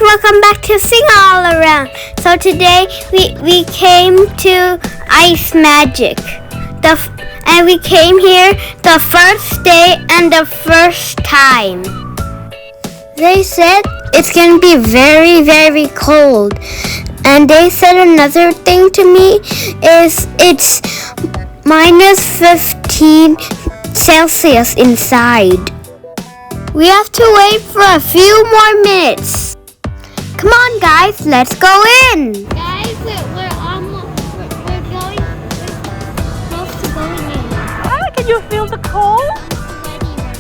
welcome back to Sing All Around. So today we came to Ice Magic. And we came here the first day and the first time. They said it's gonna be very, very cold. And they said another thing to me is it's minus 15 Celsius inside. We have to wait for a few more minutes. Come on, guys, let's go in. Guys, we're close to going in. Ah, can you feel the cold?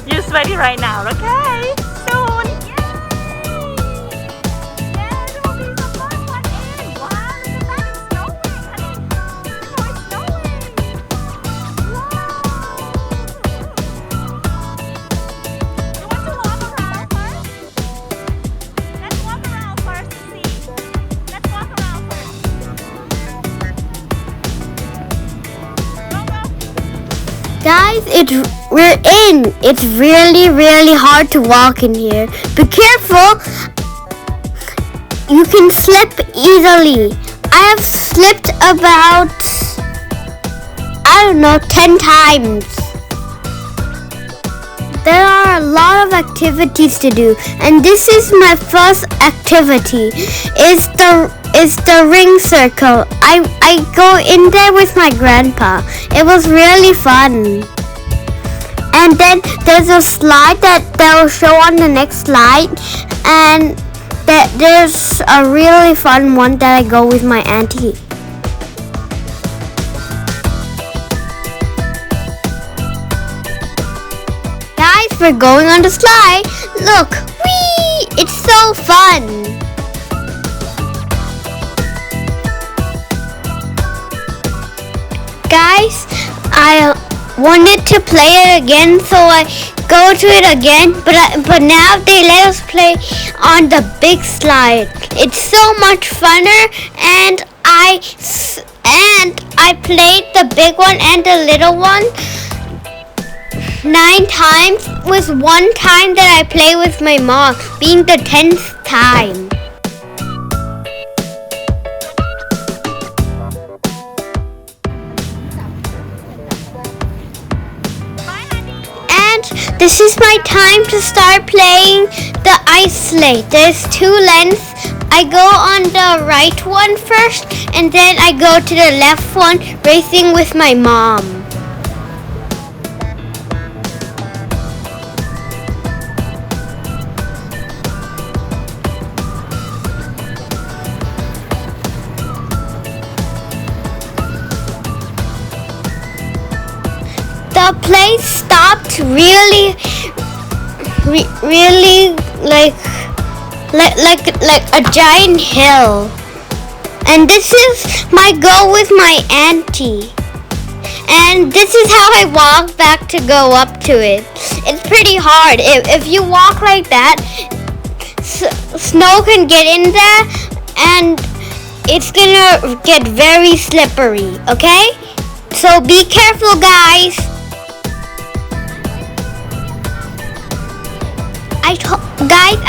You're sweaty right now, okay? Soon. Yes, it will be the first one in. Wow, look at that, it's snowing, honey. Oh, it's snowing. Wow. You want to walk around first? Let's walk around first to see. Let's walk around first. Go, go. Guys, we're in. It's really, really hard to walk in here. Be careful. You can slip easily. I have slipped about, 10 times. There are a lot of activities to do, and this is my first activity. Is the ring circle. I go in there with my grandpa. It was really fun. And then there's a slide that they'll show on the next slide, and there's a really fun one that I go with my auntie. Guys, we're going on the slide. Look, whee! It's so fun. Guys, I wanted to play it again, so I go to it again, but now they let us play on the big slide. It's so much funner, and I played the big one and the little one 9 times, with one time that I play with my mom being the 10th time. This is my time to start playing the ice sled. There's 2 lengths. I go on the right one first, and then I go to the left one, racing with my mom. The place stopped really like a giant hill. And this is my goal with my auntie. And this is how I walk back to go up to it. It's pretty hard. If you walk like that, snow can get in there and it's gonna get very slippery, okay? So be careful, guys.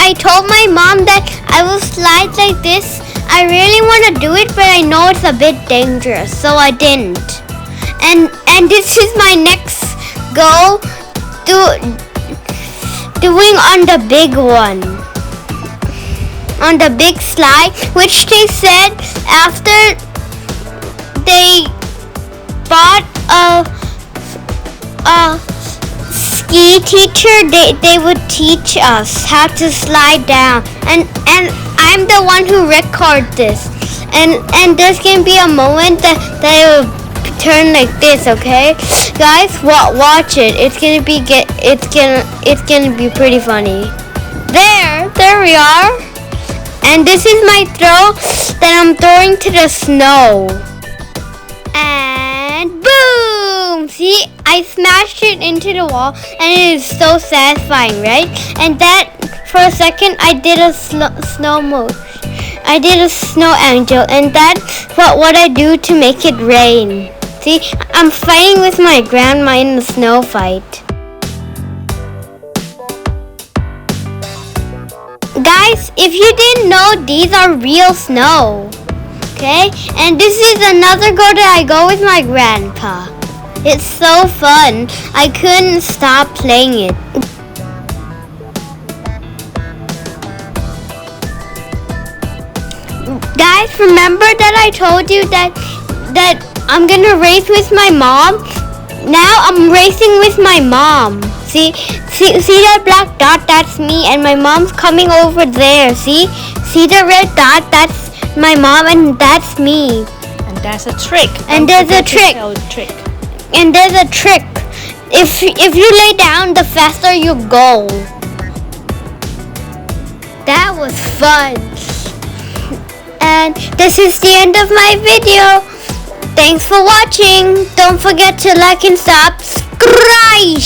I told my mom that I will slide like this. I really want to do it, but I know it's a bit dangerous, so I didn't. And this is my next goal, doing on the big one, on the big slide, which they said after they bought a ski teacher, they would teach us how to slide down, and I'm the one who recorded this, and there's gonna be a moment that it will turn like this, okay, guys? Watch it. It's gonna be pretty funny. There we are, and this is my throw that I'm throwing to the snow, and boom! See, I smashed it into the wall, and it is so satisfying, right? And that, for a second, I did a snow motion. I did a snow angel, and that's what I do to make it rain. See, I'm fighting with my grandma in the snow fight. Guys, if you didn't know, these are real snow. Okay? And this is another go that I go with my grandpa. It's so fun. I couldn't stop playing it. Guys, remember that I told you that I'm gonna race with my mom? Now I'm racing with my mom. See that black dot? That's me, and my mom's coming over there. See the red dot? That's my mom, and that's me. And that's a trick. And there's a trick. And there's a trick. If you lay down, the faster you go. That was fun. And this is the end of my video. Thanks for watching. Don't forget to like and subscribe.